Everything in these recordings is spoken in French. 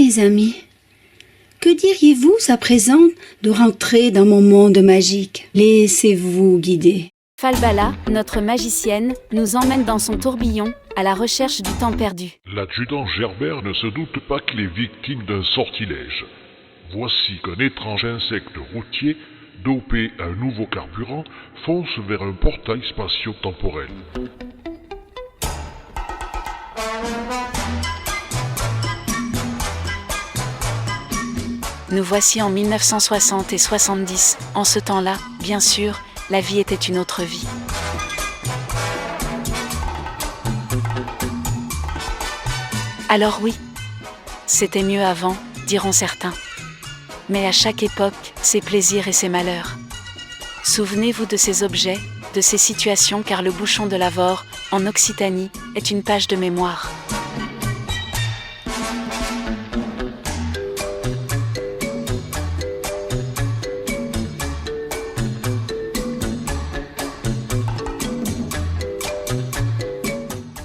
mes amis, que diriez-vous à présent de rentrer dans mon monde magique? Laissez-vous guider. Falbala, notre magicienne, nous emmène dans son tourbillon à la recherche du temps perdu. L'adjudant Gerbert ne se doute pas qu'il est victime d'un sortilège. Voici qu'un étrange insecte routier, dopé à un nouveau carburant, fonce vers un portail spatio-temporel. Nous voici en 1960 et 70. En ce temps-là, bien sûr, la vie était une autre vie. Alors oui, c'était mieux avant, diront certains. Mais à chaque époque, ses plaisirs et ses malheurs. Souvenez-vous de ces objets, de ces situations, car le bouchon de Lavore, en Occitanie, est une page de mémoire.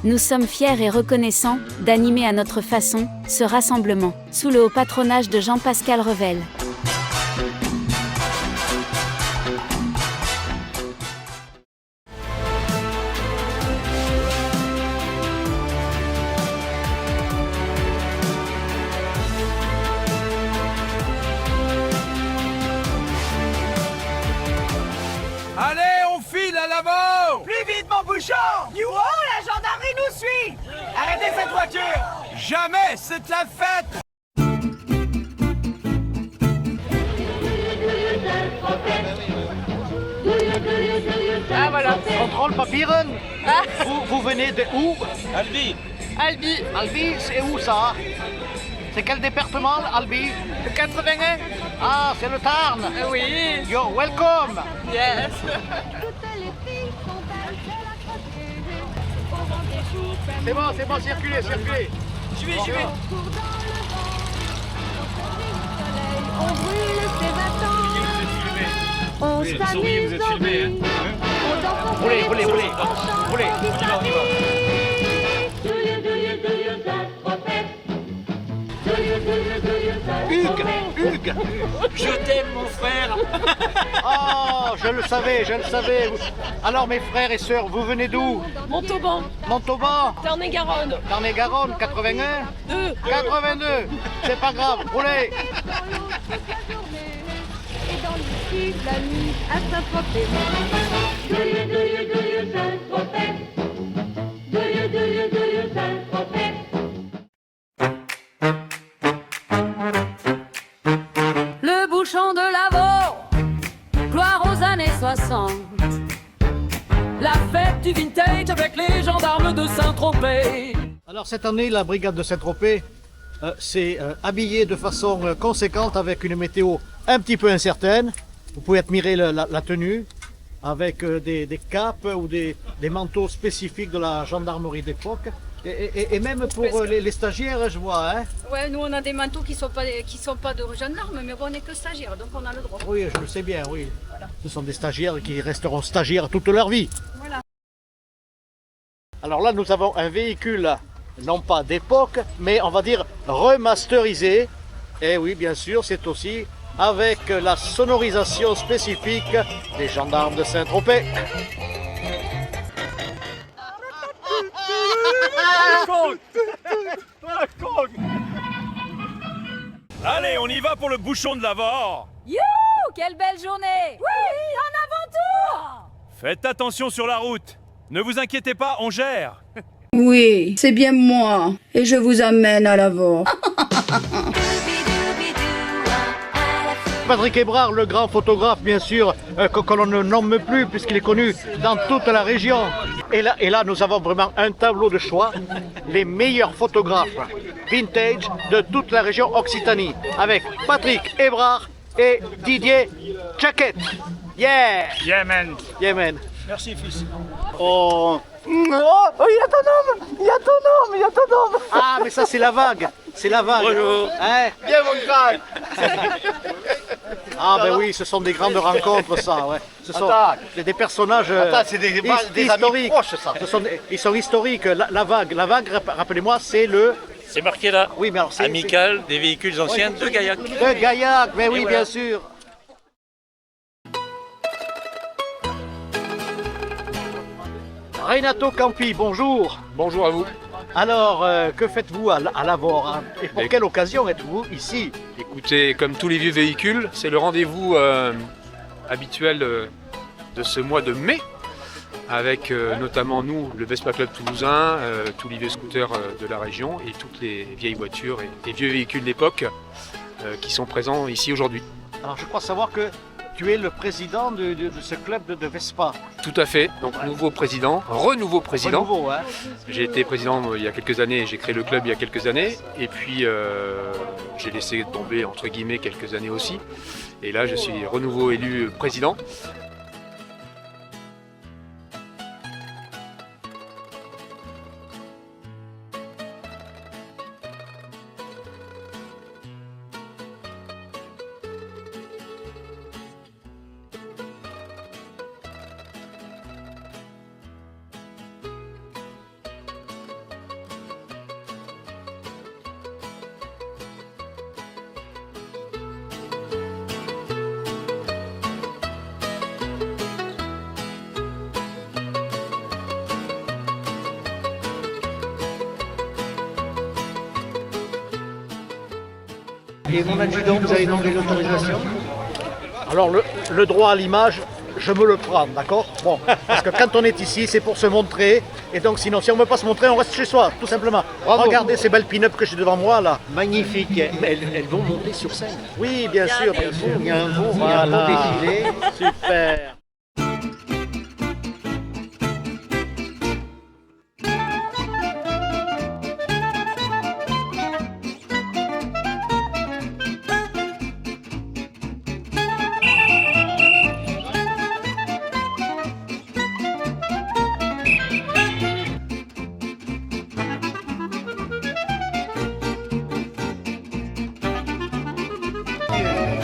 Nous sommes fiers et reconnaissants d'animer à notre façon ce rassemblement, sous le haut patronage de Jean-Pascal Revel. Allez, on file à l'avant! Plus vite, mon bouchon! Oh, la gendarmerie nous suit! Arrêtez cette voiture! Jamais, c'est la fête! Ah, voilà. Contrôle papieren. Vous venez de où? Albi! Albi, Albi, c'est où ça? C'est quel département, Albi? le 81. Ah, c'est le Tarn. Oui, You're welcome. yes. C'est bon, circulez. Je vais. On brûle ses bâtons. On s'amuse dans vie. On danse en Roulez. on chante, Roulez. on dit sa vie. Do you saxophone? Hugues. Je t'aime, mon frère. Oh, je le savais. Alors, mes frères et sœurs, vous venez d'où? Montauban, Montauban, Tarn-et-Garonne, Tarn-et-Garonne, 81 2. 82. C'est pas grave, roulez. Et dans le sud, la nuit à Saint-Tropez. Do you Saint-Tropez? Do you Saint-Tropez? Le bouchon de Lavore, gloire aux années 60. La fête du vintage avec les gendarmes de Saint-Tropez. Alors cette année, la brigade de Saint-Tropez s'est habillée de façon conséquente avec une météo un petit peu incertaine. Vous pouvez admirer la tenue avec des capes ou des manteaux spécifiques de la gendarmerie d'époque. Et même pour les stagiaires, je vois. Hein. Ouais, nous on a des manteaux qui sont pas de gendarmes, mais bon, on n'est que stagiaires, donc on a le droit. Oui, je le sais bien, oui. Ce sont des stagiaires qui resteront stagiaires toute leur vie. Voilà. Alors là, nous avons un véhicule, non pas d'époque, mais on va dire remasterisé. Et oui, bien sûr, c'est aussi avec la sonorisation spécifique des gendarmes de Saint-Tropez. Allez, on y va pour le bouchon de Lavore! You, quelle belle journée! Oui, en avant-tour! Faites attention sur la route! Ne vous inquiétez pas, on gère! Oui, c'est bien moi. Et je vous amène à Lavore. Patrick Hébrard, le grand photographe, bien sûr, que l'on ne nomme plus puisqu'il est connu dans toute la région. Et là, nous avons vraiment un tableau de choix, les meilleurs photographes vintage de toute la région Occitanie, avec Patrick Hébrard et Didier Jaquette. Yeah! Yeah, man! Yeah, man. Merci, fils. Oh, il y a ton homme. Ah, mais ça, c'est la vague. Bonjour. Hein? Bien, mon crack. Ah ben oui, ce sont des grandes rencontres, ça, ouais. Ce sont des personnages c'est des amis historiques. proches, ça. Ils sont historiques. La vague, rappelez-moi, c'est le C'est marqué là. Oui, mais alors c'est... Amical des véhicules anciens de Gaillac. De Gaillac, mais oui, voilà. bien sûr. Renato Campi, bonjour. Bonjour à vous. Alors, que faites-vous à Lavore hein? Et pour quelle occasion êtes-vous ici? Écoutez, comme tous les vieux véhicules, c'est le rendez-vous habituel de ce mois de mai, avec notamment nous, le Vespa Club Toulousain, tous les vieux scooters de la région et toutes les vieilles voitures et vieux véhicules d'époque qui sont présents ici aujourd'hui. Alors, je crois savoir que tu es le président de ce club de Vespa. Tout à fait, donc nouveau président, renouveau président. Renouveau, hein. J'ai été président il y a quelques années, j'ai créé le club il y a quelques années, et puis j'ai laissé tomber entre guillemets quelques années aussi. Et là, je suis renouveau élu président. Et mon adjudant, vous avez demandé l'autorisation? Alors, le droit à l'image, je me le prends, d'accord? Bon, parce que quand on est ici, c'est pour se montrer. Et donc, sinon, si on ne veut pas se montrer, on reste chez soi, tout simplement. Bravo. Regardez ces belles pin-up que j'ai devant moi, là. Magnifique. Elles vont monter sur scène. Oui, bien sûr, bien sûr. Il y a un beau Voilà. défilé. Super.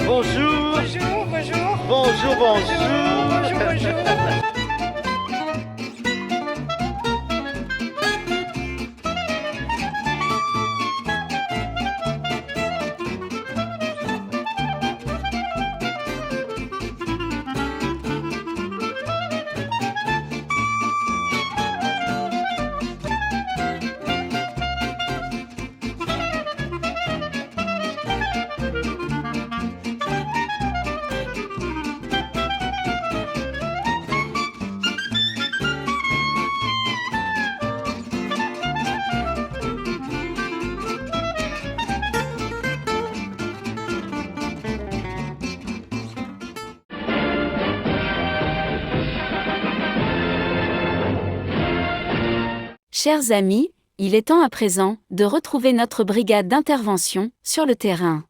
Bonjour. Bonjour, bonjour. Bonjour, bonjour. Bonjour, bonjour. Chers amis, il est temps à présent de retrouver notre brigade d'intervention sur le terrain.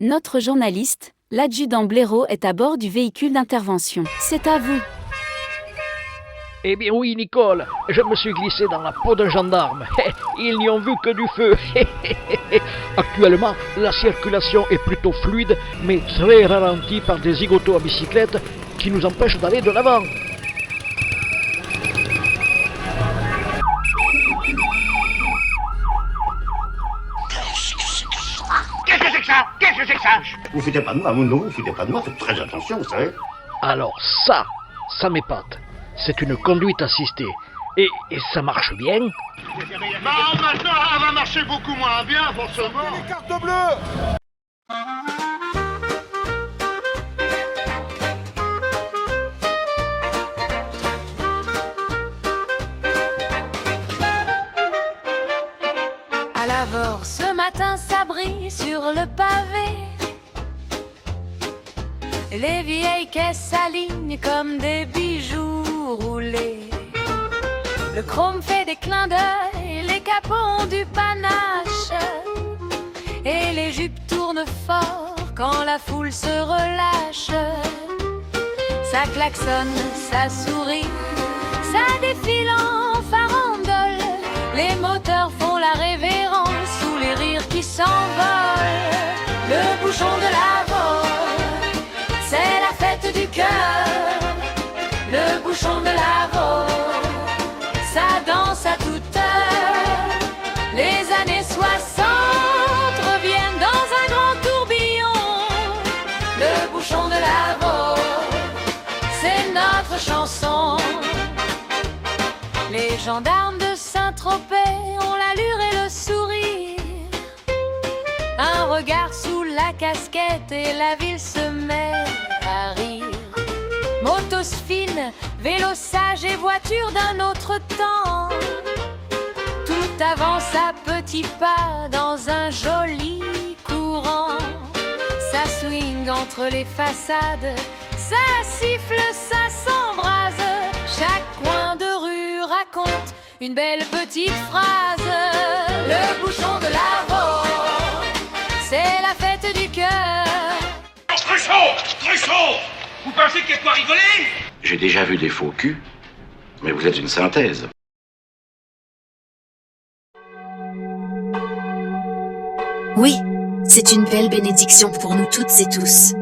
Notre journaliste, l'adjudant Blaireau, est à bord du véhicule d'intervention. C'est à vous. Eh bien oui, Nicole, je me suis glissé dans la peau d'un gendarme. Ils n'y ont vu que du feu. Actuellement, la circulation est plutôt fluide, mais très ralentie par des zigotos à bicyclette qui nous empêchent d'aller de l'avant. Qu'est-ce que c'est que ça? Vous foutez pas de moi, non, vous foutez pas de moi, faites très attention, vous savez. Alors ça m'épate. C'est une conduite assistée. Et ça marche bien. Bon, maintenant, elle va marcher beaucoup moins bien, forcément. Les cartes bleues. À Lavore, ce matin, ça brille sur le pavé. Les vieilles caisses s'alignent comme des bijoux roulés. Le chrome fait des clins d'œil, les capots ont du panache. Et les jupes tournent fort quand la foule se relâche. Ça klaxonne, ça sourit, ça défile en farandole. Les moteurs font la révérence sous les rires qui s'envolent. Le bouchon de Lavore, c'est la fête du cœur. Le bouchon de Lavore, ça danse à toute heure. Les années Les gendarmes de Saint-Tropez ont l'allure et le sourire. Un regard sous la casquette et la ville se met à rire. Motos fines, vélos sages et voitures d'un autre temps. Tout avance à petits pas dans un joli courant. Ça swing entre les façades, ça siffle, ça s'embrase. Chaque coin de rue raconte une belle petite phrase. Le bouchon de Lavaux, c'est la fête du cœur. Truchot! Vous pensez qu'il y a quoi rigoler? J'ai déjà vu des faux culs, mais vous êtes une synthèse. Oui, c'est une belle bénédiction pour nous toutes et tous.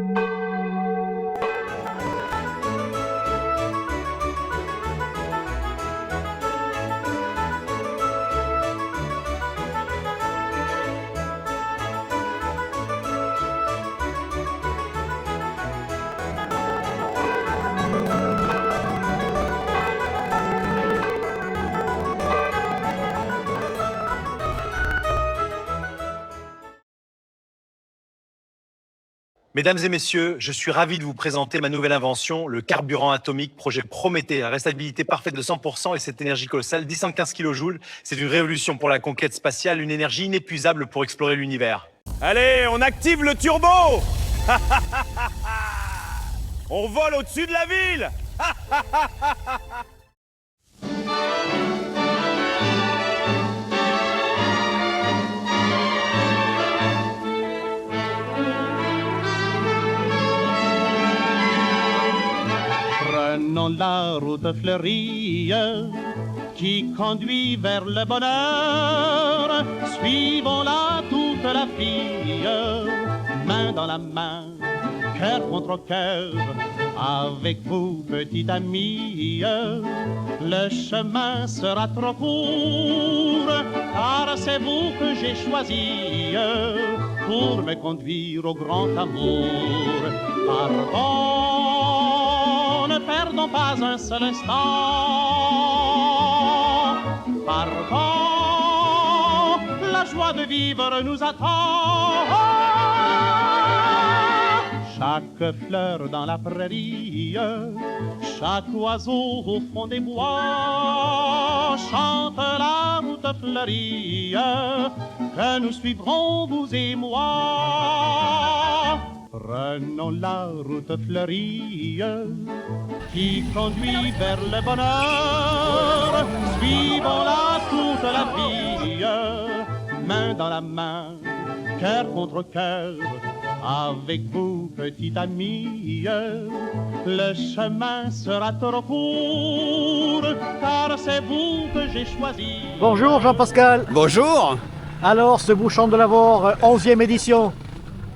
Mesdames et messieurs, je suis ravi de vous présenter ma nouvelle invention, le carburant atomique, projet Prométhée, la restabilité parfaite de 100% et cette énergie colossale, 1015 kJ. C'est une révolution pour la conquête spatiale, une énergie inépuisable pour explorer l'univers. Allez, on active le turbo. On vole au-dessus de la ville. Prenons la route fleurie qui conduit vers le bonheur. Suivons-la toute la fille, main dans la main, cœur contre cœur. Avec vous, petite amie, le chemin sera trop court, car c'est vous que j'ai choisi pour me conduire au grand amour. Pardon, ne perdons pas un seul instant. Pardon, la joie de vivre nous attend. Chaque fleur dans la prairie, chaque oiseau au fond des bois chante la route fleurie que nous suivrons, vous et moi. Prenons la route fleurie qui conduit vers le bonheur. Suivons-la toute la vie, main dans la main, cœur contre cœur. Avec vous, petite amie, le chemin sera trop court, car c'est vous que j'ai choisi. Bonjour Jean-Pascal. Bonjour. Alors, ce bouchon de Lavore, 11e édition.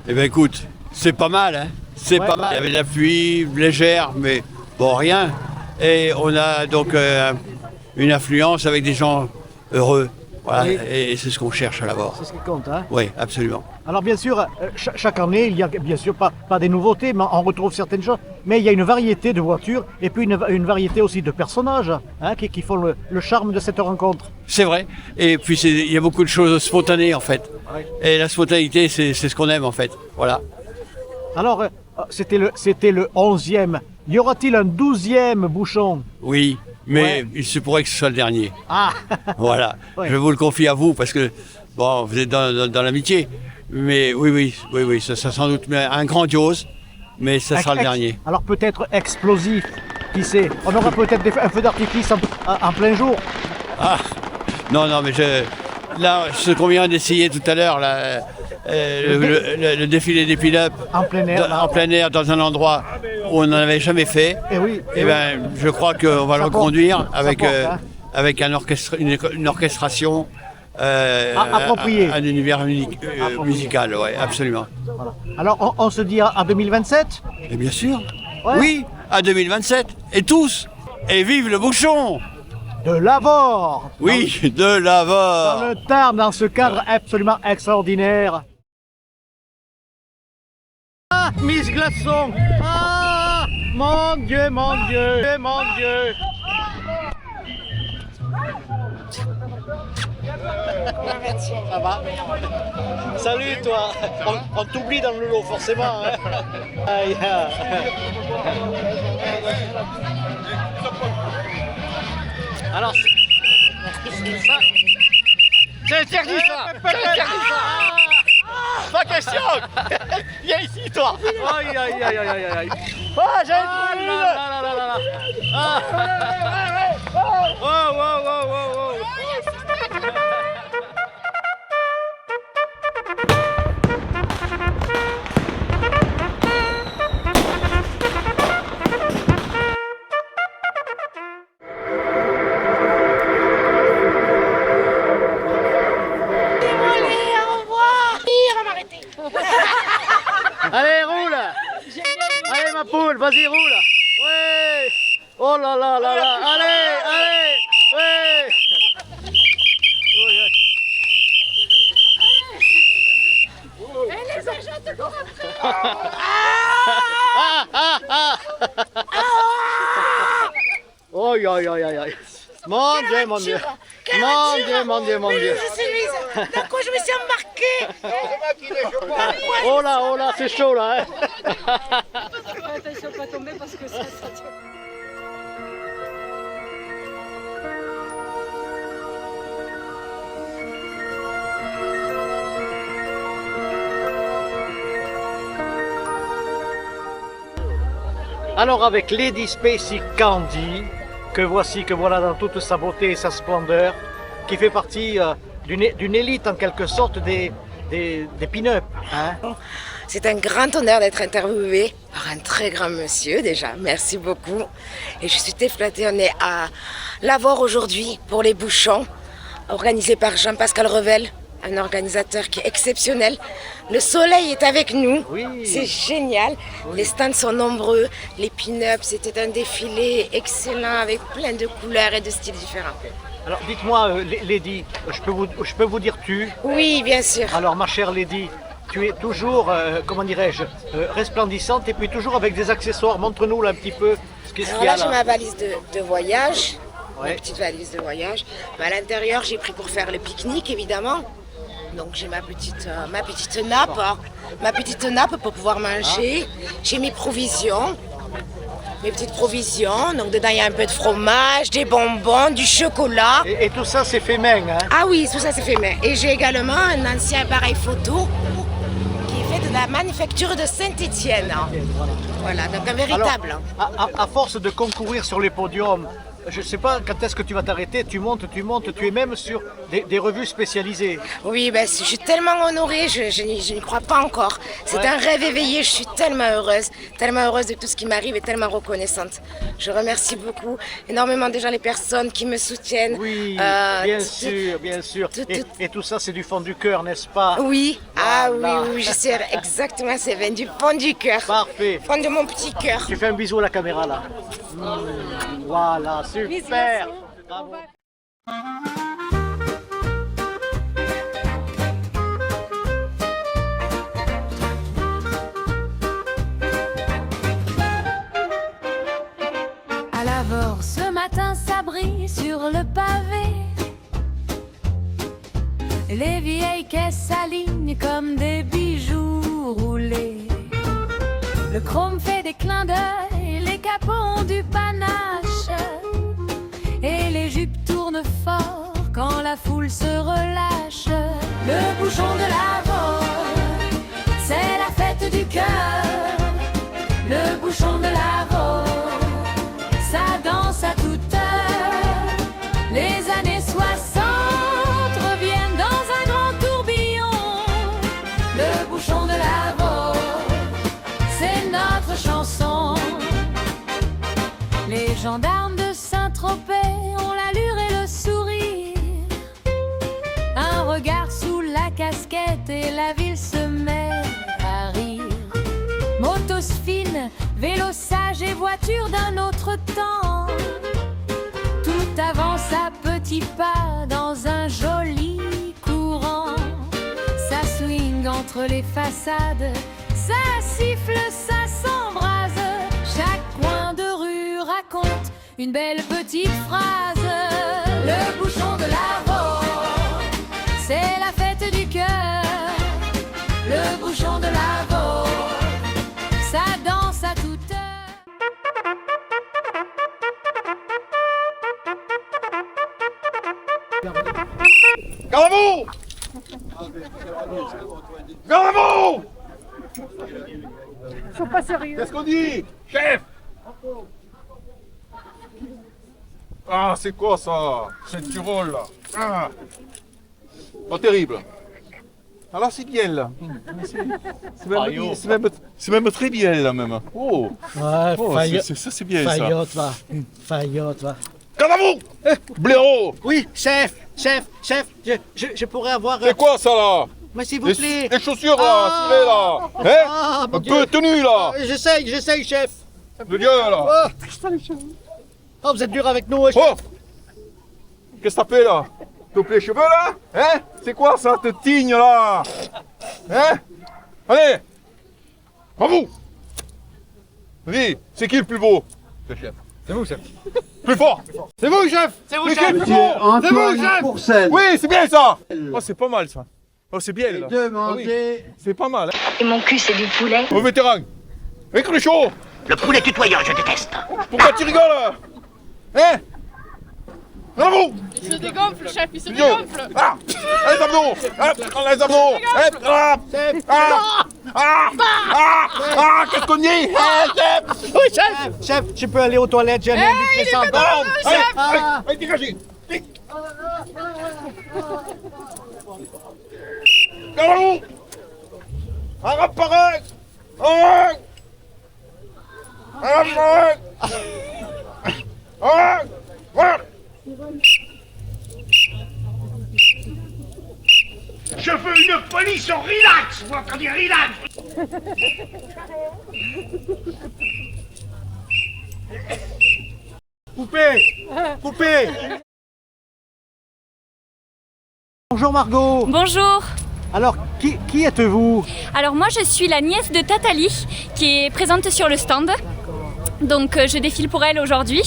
Eh bien écoute, c'est pas mal, hein. C'est pas mal. Il y avait de la pluie légère, mais bon, rien. Et on a donc une affluence avec des gens heureux. Voilà, oui. Et c'est ce qu'on cherche à Lavore. C'est ce qui compte, hein? Oui, absolument. Alors bien sûr, chaque année, il y a bien sûr pas des nouveautés, mais on retrouve certaines choses. Mais il y a une variété de voitures et puis une variété aussi de personnages qui font le charme de cette rencontre. C'est vrai. Et puis il y a beaucoup de choses spontanées en fait. Oui. Et la spontanéité, c'est ce qu'on aime en fait. Voilà. Alors, c'était le 11e. Y aura-t-il un 12e bouchon? Oui. Mais il se pourrait que ce soit le dernier. Ah. Voilà, je vous le confie à vous parce que bon, vous êtes dans l'amitié. Mais oui, ça sans doute un grandiose, mais ça sera le dernier. Alors peut-être explosif, qui sait? On aura peut-être un feu d'artifice en plein jour. Ah, non, mais là, ce qu'on vient d'essayer tout à l'heure, le défilé des pin-up en plein air, dans un endroit où on n'en avait jamais fait. Et ben, je crois qu'on va le reconduire avec une orchestration appropriée, un univers musical, ouais, absolument. Voilà. Alors on se dit à 2027? Et bien sûr, oui, à 2027, et tous, et vive le bouchon de Lavore. Oui, de Lavore. Dans le Tarn, dans ce cadre absolument extraordinaire. Ah, Miss Glaçon. Ah, mon Dieu. Ça va? Salut toi. On t'oublie dans le lot forcément. Hein. Aïe. Alors, ça... C'est interdit ça! C'est interdit ça! Pas question. Viens ici toi. Aïe aïe aïe aïe aïe! Ah, j'ai une Oh, wow, wow, wow, wow. Allez, roule. Allez, ma poule, vas-y, roule. Ouais. Oh là là là là. Allez, allez. Ouais. Et les agents te courent Oh, aïe, aïe, aïe, aïe. Mon Dieu, mon Dieu. Mon Dieu, mon Dieu, mon Dieu. Je suis mise. D'un coup, je me suis embarquée. Oh là, c'est chaud là. Hein. Attention, pas tomber parce que ça tient. Alors avec Lady Spacey Candy, que voilà dans toute sa beauté et sa splendeur, qui fait partie d'une élite en quelque sorte des pin-up. Hein. C'est un grand honneur d'être interviewé par un très grand monsieur déjà, merci beaucoup. Et je suis très flattée, on est à l'avoir aujourd'hui pour les bouchons, organisé par Jean-Pascal Revel, un organisateur qui est exceptionnel. Le soleil est avec nous, c'est génial. Oui. Les stands sont nombreux, les pin-ups, c'était un défilé excellent avec plein de couleurs et de styles différents. Alors dites-moi, Lady, je peux vous dire tu? Oui, bien sûr. Alors ma chère Lady, tu es toujours, comment dirais-je, resplendissante et puis toujours avec des accessoires. Montre-nous là un petit peu ce qu'il y a là. Alors là, j'ai ma valise de voyage, ma petite valise de voyage. Mais à l'intérieur, j'ai pris pour faire le pique-nique, évidemment. Donc j'ai ma petite nappe, ma petite nappe pour pouvoir manger. J'ai mes provisions. Mes petites provisions, donc dedans il y a un peu de fromage, des bonbons, du chocolat. Et tout ça c'est fait main, hein? Ah oui, tout ça c'est fait main. Et j'ai également un ancien appareil photo qui est fait de la manufacture de Saint-Étienne. Voilà, donc un véritable. Alors, à force de concourir sur les podiums, je ne sais pas quand est-ce que tu vas t'arrêter, tu montes, tu es même sur des revues spécialisées. Oui, ben, je suis tellement honorée, je n'y crois pas encore. C'est un rêve éveillé, je suis tellement heureuse de tout ce qui m'arrive et tellement reconnaissante. Je remercie beaucoup, énormément déjà les personnes qui me soutiennent. Oui, bien sûr. Et tout ça, c'est du fond du cœur, n'est-ce pas? Oui, oui, je sais exactement, c'est venu du fond du cœur. Parfait. Fond de mon petit cœur. Tu fais un bisou à la caméra là. Voilà, super. Bravo. À l'Avor, ce matin, ça brille sur le pavé. Les vieilles caisses s'alignent comme des bijoux roulés. Le chrome fait des clins d'œil, les capots ont du panache. Et les jupes tournent fort quand la foule se relâche. Le bouchon de l'Avor, c'est la fête du cœur. Le bouchon de l'Avor, ça danse à toute heure. Les années 60 reviennent dans un grand tourbillon. Le bouchon de l'Avor, c'est notre chanson. Les gendarmes de Saint-Tropez ont l'allure et le sourire. Un regard sous la casquette et la ville se met à rire. Motos fines, vélos sages et voitures d'un autre temps. Tout avance à petits pas dans un joli courant. Ça swing entre les façades, ça siffle, ça s'embrase. Chaque coin de rue raconte une belle petite phrase. le bouchon de Lavaux. C'est la fête du cœur, le bouchon de Lavaux. Ça danse à toute heure. Garde à vous! Garde à vous! Ils sont pas sérieux. Qu'est-ce qu'on dit? Chef! Ah, c'est quoi ça? Cette Tyrol là? Ah. Pas terrible. Ah là, c'est bien là. C'est même très bien là même. Oh! Ouais, Oh, ça c'est bien ça. Faillotte, va. Faillotte, va. Garde à vous! Blaireau! Oui, chef, je pourrais avoir... C'est quoi ça là? Mais s'il vous plaît. Les chaussures là, s'il est là. Hein? Un peu tenue là. J'essaye, chef. De Dieu là. Oh, vous êtes dur avec nous, chef. Oh! Qu'est-ce que t'as fait là? T'as coupé les cheveux là? Hein? C'est quoi ça, te tigne là? Hein? Allez! À vous! Vas-y, c'est qui le plus beau? C'est le chef. C'est vous, chef. Plus fort! C'est vous, chef! C'est vous, chef! C'est vous, chef! Oui, c'est bien ça! Oh, c'est pas mal ça. Oh, c'est bien là. Ah, oui. C'est pas mal. Hein? Et mon cul, c'est du poulet. Oh, vétéran! Avec le chaud! Le poulet tutoyant, je déteste. Pourquoi tu rigoles? Hein? Bravo! Il se dégonfle, chef, il se Dieu. dégonfle. Ah! Les abdos! Les abdos! Qu'est-ce qu'on dit? Oui, chef, je peux aller aux toilettes, j'ai un but récent. Allez, dégagez! Bravo! Un pareil! Je veux une police en relax. Moi, quand dit relax. Coupez! Bonjour Margot. Bonjour. Alors, qui êtes-vous? Alors moi je suis la nièce de Tatali qui est présente sur le stand. Donc je défile pour elle aujourd'hui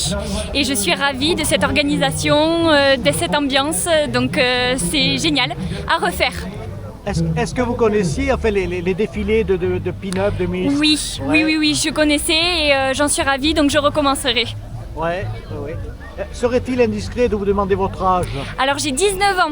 et je suis ravie de cette organisation, de cette ambiance. Donc c'est génial à refaire. Est-ce que vous connaissiez les défilés de pin-up, de Miss? Oui, je connaissais et j'en suis ravie donc je recommencerai. Ouais. Serait-il indiscret de vous demander votre âge? Alors j'ai 19 ans,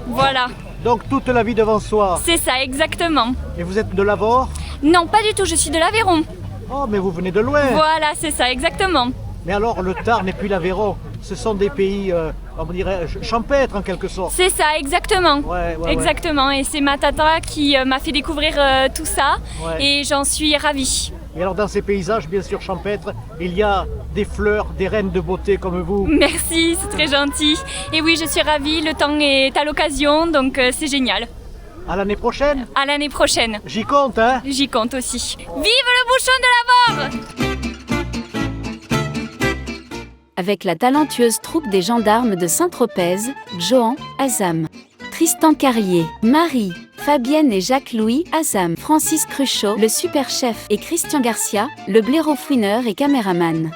voilà. Donc toute la vie devant soi. C'est ça, exactement. Et vous êtes de Lavaux? Non, pas du tout, je suis de l'Aveyron. Oh, mais vous venez de loin. Voilà, c'est ça, exactement. Mais alors, le Tarn et puis l'Aveyron, ce sont des pays, on dirait, champêtres en quelque sorte. C'est ça, exactement. Ouais. Exactement, et c'est ma tata qui m'a fait découvrir tout ça, et j'en suis ravie. Et alors, dans ces paysages, bien sûr, champêtres, il y a des fleurs, des reines de beauté comme vous. Merci, c'est très gentil. Et oui, je suis ravie, le temps est à l'occasion, donc c'est génial. À l'année prochaine? À l'année prochaine. J'y compte, hein? J'y compte aussi. Vive le bouchon de Lavore! Avec la talentueuse troupe des gendarmes de Saint-Tropez, Johan, Azam, Tristan Carrier, Marie, Fabienne et Jacques-Louis, Azam, Francis Cruchot, le super chef et Christian Garcia, le blaireau fouineur et caméraman.